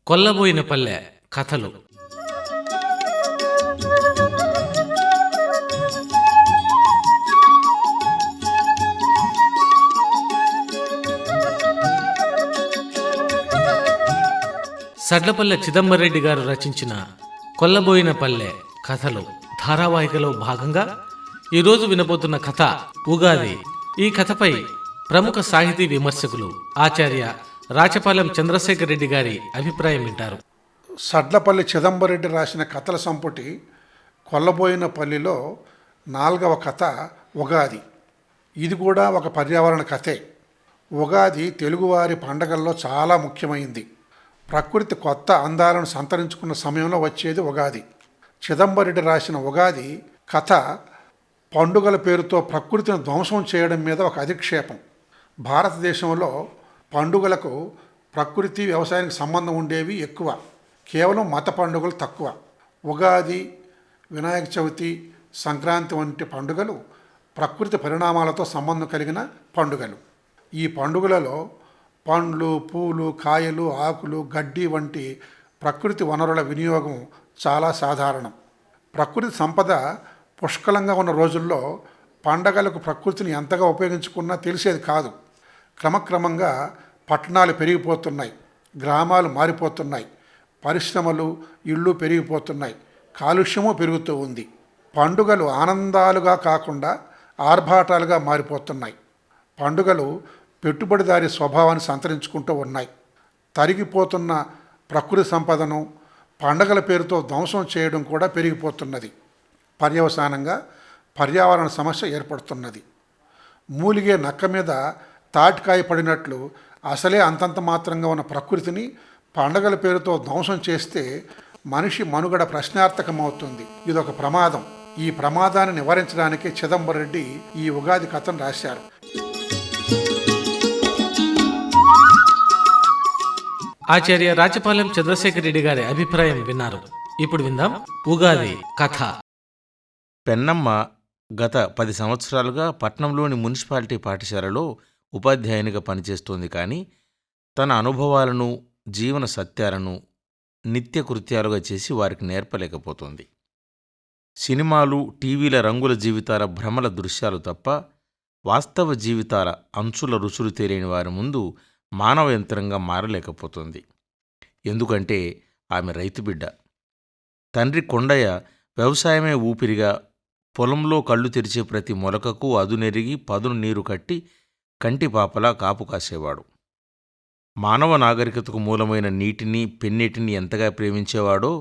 కొల్లబోయిన పల్లె కథలు. సడ్లపల్లె చిదంబరెడ్డి గారు రచించిన కొల్లబోయిన పల్లె కథలు ధారావాహికలో భాగంగా ఈరోజు వినబోతున్న కథ ఉగాది. ఈ కథపై ప్రముఖ సాహితీ విమర్శకులు ఆచార్య రాచపాలెం చంద్రశేఖర్ రెడ్డి గారి అభిప్రాయం వింటారు. సడ్లపల్లి చిదంబరెడ్డి రాసిన కథల సంపుటి కొల్లబోయిన పల్లిలో 4వ కథ ఉగాది. ఇది కూడా ఒక పర్యావరణ కథే. ఉగాది తెలుగువారి పండగల్లో చాలా ముఖ్యమైంది. ప్రకృతి కొత్త అందాలను సంతరించుకున్న సమయంలో వచ్చేది ఉగాది. చిదంబరెడ్డి రాసిన ఉగాది కథ పండుగల పేరుతో ప్రకృతిని ధ్వంసం చేయడం మీద ఒక అధిక్షేపం. భారతదేశంలో పండుగలకు ప్రకృతి వ్యవసాయానికి సంబంధం ఉండేవి ఎక్కువ, కేవలం మత పండుగలు తక్కువ. ఉగాది, వినాయక చవితి, సంక్రాంతి వంటి పండుగలు ప్రకృతి పరిణామాలతో సంబంధం కలిగిన పండుగలు. ఈ పండుగలలో పండ్లు, పూలు, కాయలు, ఆకులు, గడ్డి వంటి ప్రకృతి వనరుల వినియోగం చాలా సాధారణం. ప్రకృతి సంపద పుష్కలంగా ఉన్న రోజుల్లో పండగలకు ప్రకృతిని ఎంతగా ఉపయోగించుకున్నా తెలిసేది కాదు. క్రమక్రమంగా పట్టణాలు పెరిగిపోతున్నాయి, గ్రామాలు మారిపోతున్నాయి, పరిశ్రమలు, ఇళ్ళు పెరిగిపోతున్నాయి, కాలుష్యము పెరుగుతూ ఉంది. పండుగలు ఆనందాలుగా కాకుండా ఆర్భాటాలుగా మారిపోతున్నాయి. పండుగలు పెట్టుబడిదారీ స్వభావాన్ని సంతరించుకుంటూ ఉన్నాయి. తరిగిపోతున్న ప్రకృతి సంపదను పండగల పేరుతో ధ్వంసం చేయడం కూడా పెరిగిపోతున్నది. పర్యవసానంగా పర్యావరణ సమస్య ఏర్పడుతున్నది. మూలిగే నక్క మీద తాటికాయ పడినట్లు అసలే అంతంత మాత్రంగా ఉన్న ప్రకృతిని పండగల పేరుతో ధ్వంసం చేస్తే మనిషి మనుగడ ప్రశ్నార్థకమవుతుంది. ఇదొక ప్రమాదం. ఈ ప్రమాదాన్ని నివారించడానికి చిదంబరెడ్డి ఈ ఉగాది కథను రాశారు. ఆచార్య రాచపాలెం చంద్రశేఖర్ రెడ్డి గారి అభిప్రాయం విన్నారు. ఇప్పుడు విందాం ఉగాది కథ. పెన్నమ్మ గత 10 సంవత్సరాలుగా పట్నంలోని మున్సిపాలిటీ పాఠశాలలో ఉపాధ్యాయునిగా పనిచేస్తోంది. కానీ తన అనుభవాలను, జీవన సత్యాలను నిత్యకృత్యాలుగా చేసి వారికి నేర్పలేకపోతోంది. సినిమాలు, టీవీల రంగుల జీవితాల భ్రమల దృశ్యాలు తప్ప వాస్తవ జీవితాల అంచుల రుచులు తెలియని వారి ముందు మానవ యంత్రంగా మారలేకపోతుంది. ఎందుకంటే ఆమె రైతుబిడ్డ. తండ్రి కొండయ్య వ్యవసాయమే ఊపిరిగా పొలంలో కళ్ళు తెరిచే ప్రతి మొలకకు అదునెరిగి పదును నీరు కట్టి కంటిపాపలా కాపు కాసేవాడు. మానవ నాగరికతకు మూలమైన నీటిని, పెన్నీటిని ఎంతగా ప్రేమించేవాడో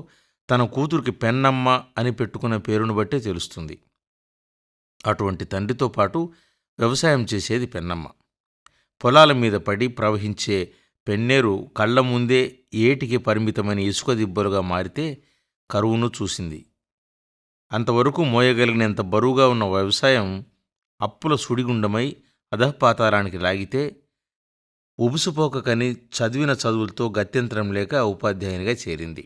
తన కూతురికి పెన్నమ్మ అని పెట్టుకున్న పేరును బట్టే తెలుస్తుంది. అటువంటి తండ్రితో పాటు వ్యవసాయం చేసేది పెన్నమ్మ. పొలాల మీద పడి ప్రవహించే పెన్నేరు కళ్ల ముందే ఏటికి పరిమితమైన ఇసుక దిబ్బలుగా మారితే కరువును చూసింది. అంతవరకు మోయగలిగినంత బరువుగా ఉన్న వ్యవసాయం అప్పుల సుడిగుండమై అధఃపాతాళానికి లాగితే ఉబుసుపోకని చదివిన చదువులతో గత్యంతరం లేక ఉపాధ్యాయునిగా చేరింది.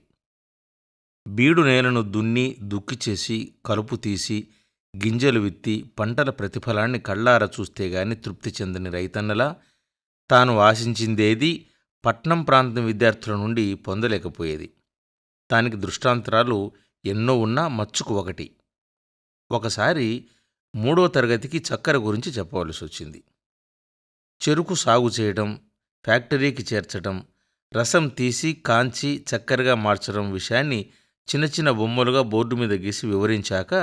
బీడు నేలను దున్ని దుక్కి చేసి కలుపు తీసి గింజలు విత్తి పంటల ప్రతిఫలాన్ని కళ్ళార చూస్తే గాని తృప్తి చెందని రైతన్నలా తాను ఆశించిందేదీ పట్నం ప్రాంతం విద్యార్థుల నుండి పొందలేకపోయేది. దానికి దృష్టాంతరాలు ఎన్నో ఉన్నా మచ్చుకు ఒకటి. ఒకసారి 3వ తరగతికి చక్కెర గురించి చెప్పవలసి వచ్చింది. చెరుకు సాగు చేయడం, ఫ్యాక్టరీకి చేర్చడం, రసం తీసి కాంచి చక్కెరగా మార్చడం విషయాన్ని చిన్న చిన్న బొమ్మలుగా బోర్డు మీద గీసి వివరించాక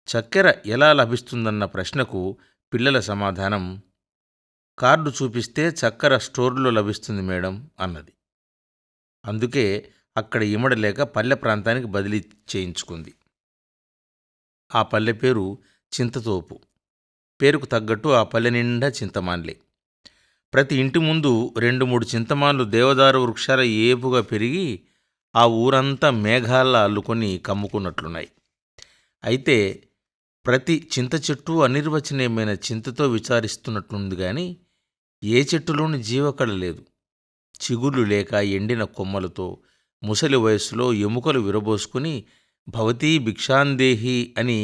చక్కెర ఎలా లభిస్తుందన్న ప్రశ్నకు పిల్లల సమాధానం, కార్డు చూపిస్తే చక్కెర స్టోర్లో లభిస్తుంది మేడం అన్నది. అందుకే అక్కడ ఇమడలేక పల్లె ప్రాంతానికి బదిలీ చేయించుకుంది. ఆ పల్లె పేరు చింతతోపు. పేరుకు తగ్గట్టు ఆ పల్లె నిండా చింతమాన్లే. ప్రతి ఇంటి ముందు 2-3 చింతమాన్లు దేవదారు వృక్షాల ఏపుగా పెరిగి ఆ ఊరంతా మేఘాల్లా అల్లుకొని కమ్ముకున్నట్లున్నాయి. అయితే ప్రతి చింత చెట్టు అనిర్వచనీయమైన చింతతో విచారిస్తున్నట్లుంది. కానీ ఏ చెట్టులోని జీవకళ లేదు. చిగుళ్ళు లేక ఎండిన కొమ్మలతో ముసలి వయస్సులో ఎముకలు విరబోసుకుని భవతీ భిక్షాందేహి అని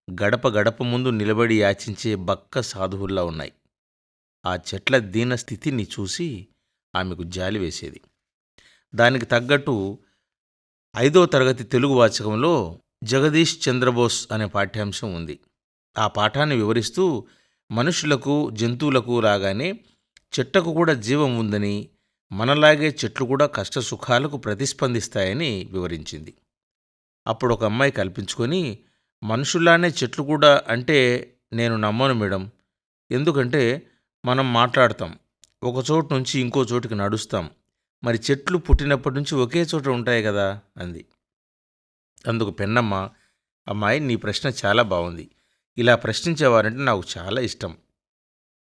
గడప గడప ముందు నిలబడి యాచించే బక్క సాధువుల్లా ఉన్నాయి. ఆ చెట్ల దీన స్థితిని చూసి ఆమెకు జాలి వేసేది. దానికి తగ్గట్టు 5వ తరగతి తెలుగు వాచకంలో జగదీష్ చంద్రబోస్ అనే పాఠ్యాంశం ఉంది. ఆ పాఠాన్ని వివరిస్తూ మనుషులకు జంతువులకు లాగానే చెట్లకు కూడా జీవం ఉందని, మనలాగే చెట్లు కూడా కష్టసుఖాలకు ప్రతిస్పందిస్తాయని వివరించింది. అప్పుడు ఒక అమ్మాయి కల్పించుకొని, మనుషుల్లానే చెట్లు కూడా అంటే నేను నమ్మను మేడం. ఎందుకంటే మనం మాట్లాడతాం, ఒక చోటు నుంచి ఇంకో చోటుకి నడుస్తాం, మరి చెట్లు పుట్టినప్పటి నుంచి ఒకే చోట ఉంటాయి కదా అంది. అందుకు పెన్నమ్మ, అమ్మాయి నీ ప్రశ్న చాలా బాగుంది, ఇలా ప్రశ్నించేవారంటే నాకు చాలా ఇష్టం.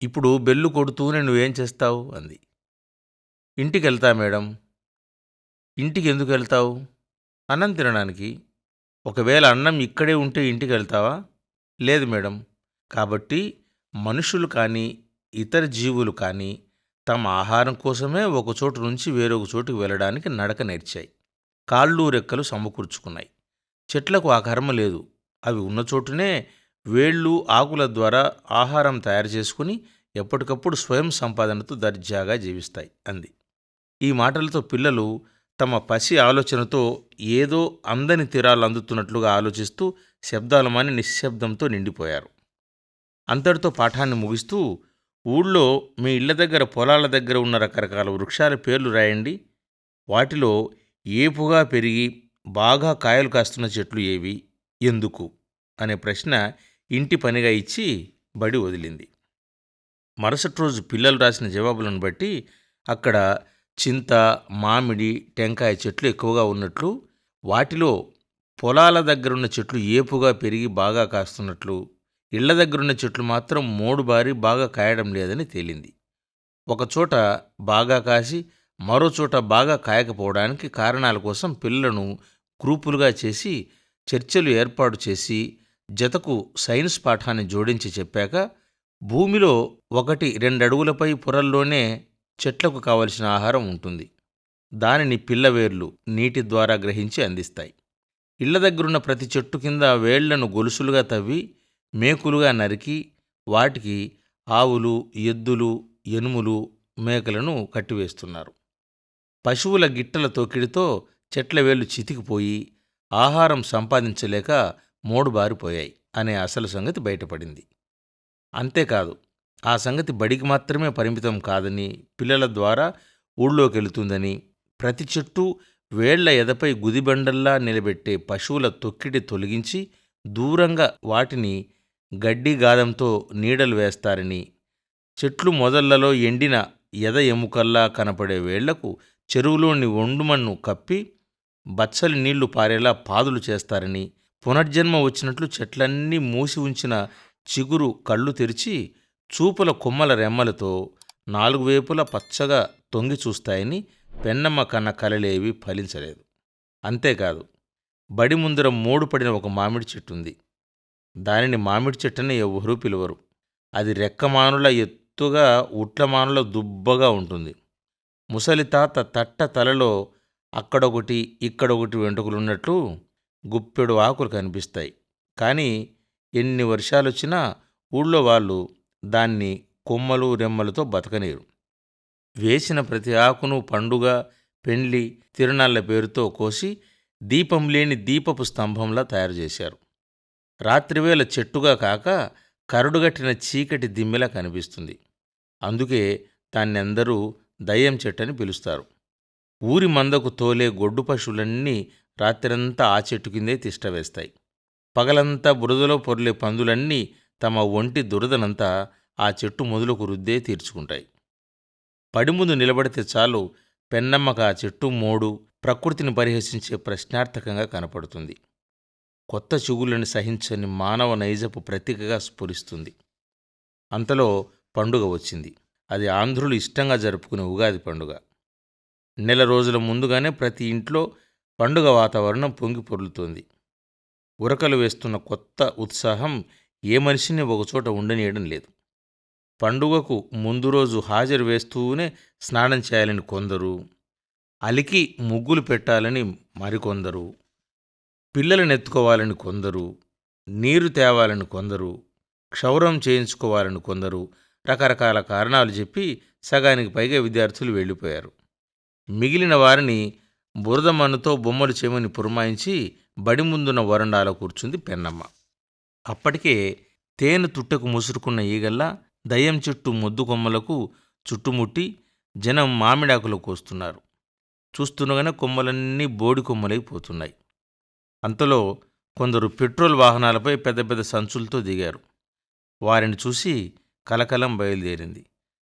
ఇప్పుడు బెల్లు కొడుతూనే నువ్వేం చేస్తావు అంది. ఇంటికి వెళ్తా మేడం. ఇంటికి ఎందుకు వెళ్తావు? అన్నం తినడానికి. ఒకవేళ అన్నం ఇక్కడే ఉంటే ఇంటికి వెళ్తావా? లేదు మేడం. కాబట్టి మనుషులు కానీ ఇతర జీవులు కానీ తమ ఆహారం కోసమే ఒక చోటు నుంచి వేరొక చోటుకు వెళ్ళడానికి నడక నేర్చాయి. కాళ్ళు రెక్కలు సమకూర్చుకున్నాయి. చెట్లకు ఆ కర్మ లేదు. అవి ఉన్న చోటునే వేళ్ళు ఆకుల ద్వారా ఆహారం తయారు చేసుకుని ఎప్పటికప్పుడు స్వయం సంపాదనతో దర్జాగా జీవిస్తాయి అంది. ఈ మాటలతో పిల్లలు తమ పసి ఆలోచనతో ఏదో అందని తీరాలు అందుతున్నట్లుగా ఆలోచిస్తూ శబ్దాలు మాని నిశ్శబ్దంతో నిండిపోయారు. అంతటితో పాఠాన్ని ముగిస్తూ, ఊళ్ళో మీ ఇళ్ల దగ్గర పొలాల దగ్గర ఉన్న రకరకాల వృక్షాల పేర్లు రాయండి. వాటిలో ఏపుగా పెరిగి బాగా కాయలు కాస్తున్న చెట్లు ఏవి, ఎందుకు అనే ప్రశ్న ఇంటి పనిగా ఇచ్చి బడి వదిలింది. మరుసటి రోజు పిల్లలు రాసిన జవాబులను బట్టి అక్కడ చింత, మామిడి, టెంకాయ చెట్లు ఎక్కువగా ఉన్నట్లు, వాటిలో పొలాల దగ్గరున్న చెట్లు ఏపుగా పెరిగి బాగా కాస్తున్నట్లు, ఇళ్ల దగ్గరున్న చెట్లు మాత్రం మోడుబారి బాగా కాయడం లేదని తేలింది. ఒకచోట బాగా కాసి మరో చోట బాగా కాయకపోవడానికి కారణాల కోసం పిల్లలను గ్రూపులుగా చేసి చర్చలు ఏర్పాటు చేసి జతకు సైన్స్ పాఠాన్ని జోడించి చెప్పాక, భూమిలో 1-2 అడుగులపై పొరల్లోనే చెట్లకు కావలసిన ఆహారం ఉంటుంది. దానిని పిల్లవేర్లు నీటి ద్వారా గ్రహించి అందిస్తాయి. ఇళ్ల దగ్గరున్న ప్రతి చెట్టు కింద వేళ్లను గొలుసులుగా తవ్వి మేకులుగా నరికి వాటికి ఆవులు, ఎద్దులు, ఎనుములు, మేకలను కట్టివేస్తున్నారు. పశువుల గిట్టల తోకిడితో చెట్ల వేళ్లు చితికిపోయి ఆహారం సంపాదించలేక మోడుబారిపోయాయి అనే అసలు సంగతి బయటపడింది. అంతేకాదు, ఆ సంగతి బడికి మాత్రమే పరిమితం కాదని, పిల్లల ద్వారా ఊళ్ళోకెళుతుందని, ప్రతి చెట్టు వేళ్ల ఎదపై గుదిబండల్లా నిలబెట్టే పశువుల తొక్కిడి తొలగించి దూరంగా వాటిని గడ్డి గాదంతో నీడలు వేస్తారని, చెట్లు మొదళ్లలో ఎండిన ఎద ఎముకల్లా కనపడే వేళ్లకు చెరువులోని ఒండుమన్ను కప్పి బచ్చలి నీళ్లు పారేలా పాదులు చేస్తారని, పునర్జన్మ వచ్చినట్లు చెట్లన్నీ మూసి ఉంచిన చిగురు కళ్ళు తెరిచి చూపుల కొమ్మల రెమ్మలతో 4 వైపులా పచ్చగా తొంగి చూస్తాయని పెన్నమ్మ కన్న కలలేవి ఫలించలేదు. అంతేకాదు, బడి ముందర మోడుపడిన ఒక మామిడి చెట్టుంది. దానిని మామిడి చెట్టని ఎవ్వరూ పిలువరు. అది రెక్కమానుల ఎత్తుగా ఉట్లమానుల దుబ్బగా ఉంటుంది. ముసలితాత తట్ట తలలో అక్కడొకటి ఇక్కడొకటి వెంట్రుకలున్నట్లు గుప్పెడు ఆకులు కనిపిస్తాయి. కానీ ఎన్ని వర్షాలొచ్చినా ఊళ్ళో వాళ్ళు దాన్ని కొమ్మలు రెమ్మలతో బతకనీరు. వేసిన ప్రతి ఆకును పండుగ, పెండ్లి, తిరునాళ్ల పేరుతో కోసి దీపం లేని దీపపు స్తంభంలా తయారు చేశారు. రాత్రివేళ చెట్టుగా కాక కరడుగట్టిన చీకటి దిమ్మెలా కనిపిస్తుంది. అందుకే దాన్నెందరూ దయ్యం చెట్టని పిలుస్తారు. ఊరి మందకు తోలే గొడ్డు పశువులన్నీ రాత్రంతా ఆ చెట్టు కిందే తిష్టవేస్తాయి. పగలంతా బురదలో పొర్లే పందులన్నీ తమ ఒంటి దురదనంతా ఆ చెట్టు మొదలకు రుద్దే తీర్చుకుంటాయి. పడిముందు నిలబడితే చాలు పెన్నమ్మకు ఆ చెట్టు మోడు ప్రకృతిని పరిహసించే ప్రశ్నార్థకంగా కనపడుతుంది. కొత్త చిగుళ్ళని సహించని మానవ నైజపు ప్రతీకగా స్ఫురిస్తుంది. అంతలో పండుగ వచ్చింది. అది ఆంధ్రులు ఇష్టంగా జరుపుకునే ఉగాది పండుగ. నెల రోజుల ముందుగానే ప్రతి ఇంట్లో పండుగ వాతావరణం పొంగి పొర్లుతోంది. ఉరకలు వేస్తున్న కొత్త ఉత్సాహం ఏ మనిషిని ఒకచోట ఉండనీయడం లేదు. పండుగకు ముందు రోజు హాజరు వేస్తూనే స్నానం చేయాలని కొందరు, అలికి ముగ్గులు పెట్టాలని మరికొందరు, పిల్లలను ఎత్తుకోవాలని కొందరు, నీరు తేవాలని కొందరు, క్షౌరం చేయించుకోవాలని కొందరు రకరకాల కారణాలు చెప్పి సగానికి పైగా విద్యార్థులు వెళ్ళిపోయారు. మిగిలిన వారిని బురద మన్నుతో బొమ్మలు చేయమని పురమాయించి బడి ముందున్న వరండాలో కూర్చుంది పెన్నమ్మ. అప్పటికే తేనె తుట్టకు ముసురుకున్న ఈగల్లా దయ్యం చెట్టు మొద్దు కొమ్మలకు చుట్టుముట్టి జనం మామిడాకులు కోస్తున్నారు. చూస్తుండగానే కొమ్మలన్నీ బోడి కొమ్మలైపోతున్నాయి. అంతలో కొందరు పెట్రోల్ వాహనాలపై పెద్ద పెద్ద సంచులతో దిగారు. వారిని చూసి కలకలం బయలుదేరింది.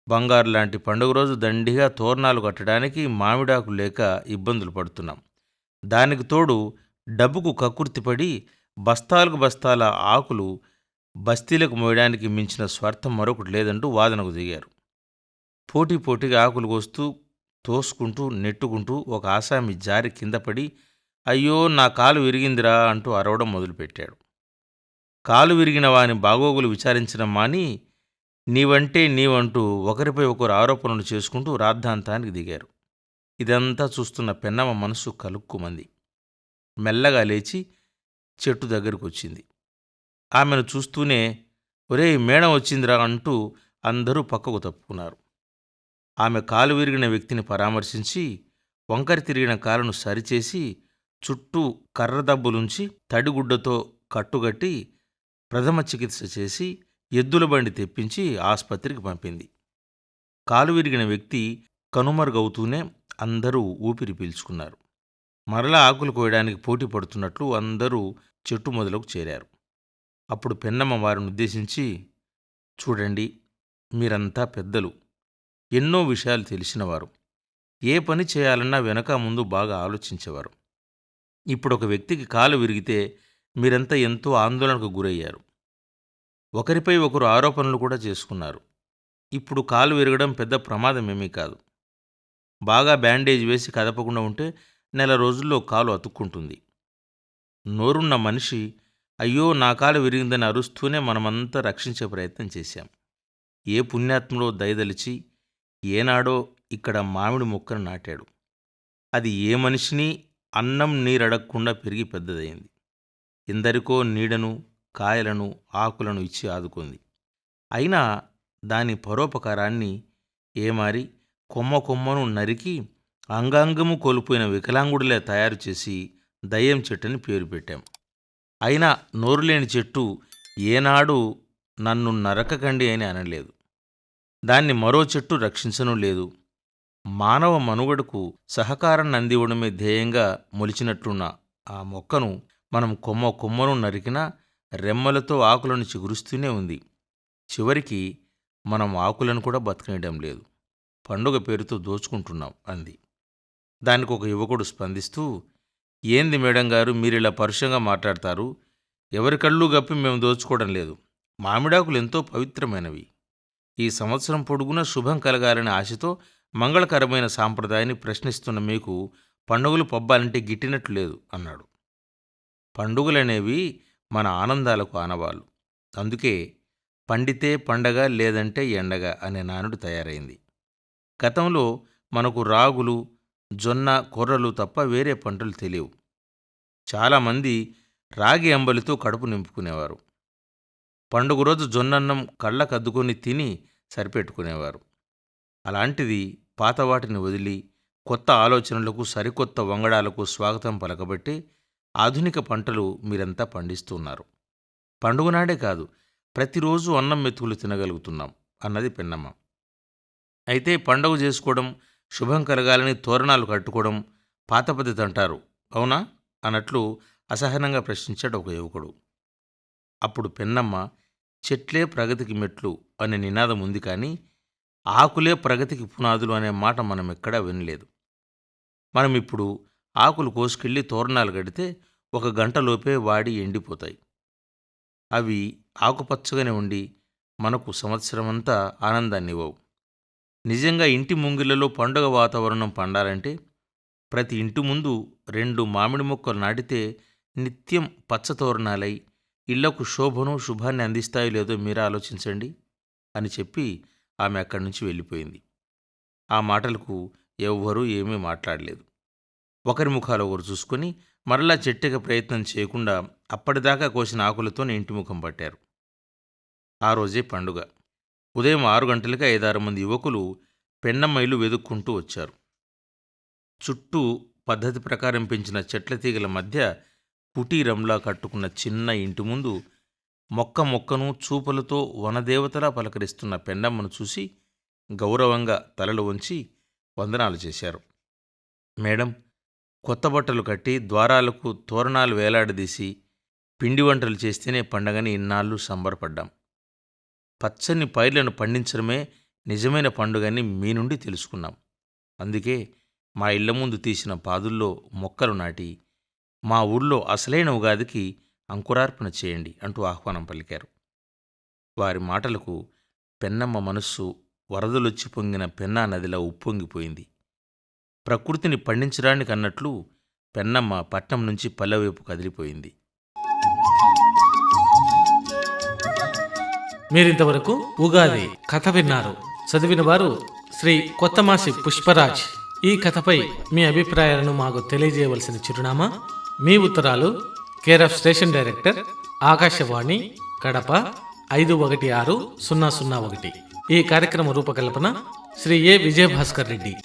బంగారు లాంటి పండుగ రోజు దండిగా తోరణాలు కట్టడానికి మామిడాకు లేక ఇబ్బందులు పడుతున్నాం. దానికి తోడు డబ్బుకు కక్కుర్తిపడి బస్తాలకు బస్తాల ఆకులు బస్తీలకు మోయడానికి మించిన స్వార్థం మరొకటి లేదంటూ వాదనకు దిగారు. పోటీగా ఆకులు కోస్తూ తోసుకుంటూ నెట్టుకుంటూ ఒక ఆసామి జారి కింద పడి అయ్యో నా కాలు విరిగిందిరా అంటూ అరవడం మొదలుపెట్టాడు. కాలు విరిగిన వాని బాగోగులు విచారించడం మాని నీవంటూ ఒకరిపై ఒకరు ఆరోపణలు చేసుకుంటూ రాద్ధాంతానికి దిగారు. ఇదంతా చూస్తున్న పెన్నమ్మ మనసు కలుక్కుమంది. మెల్లగా లేచి చెట్టు దగ్గరకు వచ్చింది. ఆమెను చూస్తూనే ఒరేయ్ మేడం వచ్చిందిరా అంటూ అందరూ పక్కకు తప్పుకున్నారు. ఆమె కాలు విరిగిన వ్యక్తిని పరామర్శించి వంకరి తిరిగిన కాలును సరిచేసి చుట్టూ కర్రదబ్బులుంచి తడిగుడ్డతో కట్టుగట్టి ప్రథమ చికిత్స చేసి ఎద్దుల బండి తెప్పించి ఆస్పత్రికి పంపింది. కాలు విరిగిన వ్యక్తి కనుమరుగవుతూనే అందరూ ఊపిరి పీల్చుకున్నారు. మరలా ఆకులు కోయడానికి పోటీ పడుతున్నట్లు అందరూ చెట్టు మొదలకు చేరారు. అప్పుడు పెన్నమ్మ వారిని ఉద్దేశించి చూడండి, మీరంతా పెద్దలు, ఎన్నో విషయాలు తెలిసినవారు, ఏ పని చేయాలన్నా వెనక ముందు బాగా ఆలోచించేవారు. ఇప్పుడు ఒక వ్యక్తికి కాలు విరిగితే మీరంతా ఎంతో ఆందోళనకు గురయ్యారు. ఒకరిపై ఒకరు ఆరోపణలు కూడా చేసుకున్నారు. ఇప్పుడు కాలు విరగడం పెద్ద ప్రమాదమేమీ కాదు. బాగా బ్యాండేజ్ వేసి కదపకుండా ఉంటే నెల రోజుల్లో కాలు అతుక్కుంటుంది. నోరున్న మనిషి అయ్యో నా కాలు విరిగిందని అరుస్తూనే మనమంతా రక్షించే ప్రయత్నం చేశాం. ఏ పుణ్యాత్మలో దయదలిచి ఏనాడో ఇక్కడ మామిడి మొక్కను నాటాడు. అది ఏ మనిషిని అన్నం నీరడగకుండా పెరిగి పెద్దదయింది. ఎందరికో నీడను, కాయలను, ఆకులను ఇచ్చి ఆదుకుంది. అయినా దాని పరోపకారాన్ని ఏమారి కొమ్మను నరికి అంగాంగము కోల్పోయిన వికలాంగుడిలే తయారు చేసి దయ్యం చెట్టుని పేరు పెట్టాం. అయినా నోరులేని చెట్టు ఏనాడు నన్ను నరకకండి అని అనలేదు. దాన్ని మరో చెట్టు రక్షించను లేదు. మానవ మనుగడకు సహకారాన్ని అందివ్వడమే ధ్యేయంగా మొలిచినట్లున్న ఆ మొక్కను మనం కొమ్మను నరికినా రెమ్మలతో ఆకులను చిగురుస్తూనే ఉంది. చివరికి మనం ఆకులను కూడా బతకనియడం లేదు. పండుగ పేరుతో దోచుకుంటున్నాం అంది. దానికి ఒక యువకుడు స్పందిస్తూ ఏంది మేడం గారు మీరిలా పరుషంగా మాట్లాడతారు? ఎవరి కళ్ళు గప్పి మేము దోచుకోవడం లేదు. మామిడాకులు ఎంతో పవిత్రమైనవి. ఈ సంవత్సరం పొడుగునా శుభం కలగాలనే ఆశతో మంగళకరమైన సాంప్రదాయాన్ని ప్రశ్నిస్తున్న మీకు పండుగలు పబ్బాలంటే గిట్టినట్లు లేదు అన్నాడు. పండుగలనేవి మన ఆనందాలకు ఆనవాళ్ళు. అందుకే పండితే పండగ లేదంటే ఎండగ అనే నానుడు తయారైంది. గతంలో మనకు రాగులు, జొన్న, కొర్రలు తప్ప వేరే పంటలు తెలియవు. చాలామంది రాగి అంబలితో కడుపు నింపుకునేవారు. పండుగ రోజు జొన్నన్నం కళ్ళకద్దుకొని తిని సరిపెట్టుకునేవారు. అలాంటిది పాతవాటిని వదిలి కొత్త ఆలోచనలకు, సరికొత్త వంగడాలకు స్వాగతం పలకబట్టి ఆధునిక పంటలు మీరంతా పండిస్తున్నారు. పండుగ నాడే కాదు, ప్రతిరోజు అన్నం మెతుకులు తినగలుగుతున్నాం అన్నది పెన్నమ్మ. అయితే పండుగ చేసుకోవడం, శుభం కలగాలని తోరణాలు కట్టుకోవడం పాత పద్ధతి అంటారు, అవునా అన్నట్లు అసహనంగా ప్రశ్నించాడు ఒక యువకుడు. అప్పుడు పెన్నమ్మ చెట్లే ప్రగతికి మెట్లు అనే నినాదం ఉంది, కానీ ఆకులే ప్రగతికి పునాదులు అనే మాట మనం ఎక్కడా వినలేదు. మనం ఇప్పుడు ఆకులు కోసుకెళ్ళి తోరణాలు కడితే 1 గంటలోపే వాడి ఎండిపోతాయి. అవి ఆకుపచ్చగానే ఉండి మనకు సంవత్సరమంతా ఆనందాన్ని ఇవ్వవు. నిజంగా ఇంటి ముంగిళ్లలో పండుగ వాతావరణం పండాలంటే ప్రతి ఇంటి ముందు 2 మామిడి మొక్కలు నాటితే నిత్యం పచ్చతోరణాలై ఇళ్లకు శుభాన్ని అందిస్తాయో లేదో మీరే ఆలోచించండి అని చెప్పి ఆమె అక్కడి నుంచి వెళ్ళిపోయింది. ఆ మాటలకు ఎవ్వరూ ఏమీ మాట్లాడలేదు. ఒకరి ముఖాలు ఒకరు చూసుకొని మరలా చెట్టెక ప్రయత్నం చేయకుండా అప్పటిదాకా కోసిన ఆకులతోనే ఇంటి ముఖం పట్టారు. ఆ రోజే పండుగ. ఉదయం 6 గంటలకి 5-6 మంది యువకులు పెన్నమ్మ ఇల్లు వెదుక్కుంటూ వచ్చారు. చుట్టూ పద్ధతి ప్రకారం పెంచిన చెట్ల తీగల మధ్య కుటీరంలా కట్టుకున్న చిన్న ఇంటి ముందు మొక్క మొక్కను చూపులతో వనదేవతలా పలకరిస్తున్న పెన్నమ్మను చూసి గౌరవంగా తలలు వంచి వందనాలు చేశారు. మేడం, కొత్త బట్టలు కట్టి ద్వారాలకు తోరణాలు వేలాడదీసి పిండి వంటలు చేస్తేనే పండగని ఇన్నాళ్ళు సంబరపడ్డాం. పచ్చని పైర్లను పండించడమే నిజమైన పండుగని మీ నుండి తెలుసుకున్నాం. అందుకే మా ఇళ్ల ముందు తీసిన పాదుల్లో మొక్కలు నాటి మా ఊళ్ళో అసలైన ఉగాదికి అంకురార్పణ చేయండి అంటూ ఆహ్వానం పలికారు. వారి మాటలకు పెన్నమ్మ మనస్సు వరదలొచ్చి పొంగిన పెన్నా నదిలా ఉప్పొంగిపోయింది. ప్రకృతిని పండించడానికి అన్నట్లు పెన్నమ్మ పట్నం నుంచి పల్లెవైపు కదిలిపోయింది. మీరింతవరకు ఉగాది కథ విన్నారు. చదివిన వారు శ్రీ కొత్తమాసి పుష్పరాజ్. ఈ కథపై మీ అభిప్రాయాలను మాకు తెలియజేయవలసిన చిరునామా, మీ ఉత్తరాలు care of station director, Akashvani, Kadapa 516001. ఈ కార్యక్రమ రూపకల్పన శ్రీ ఏ. విజయభాస్కర్ రెడ్డి.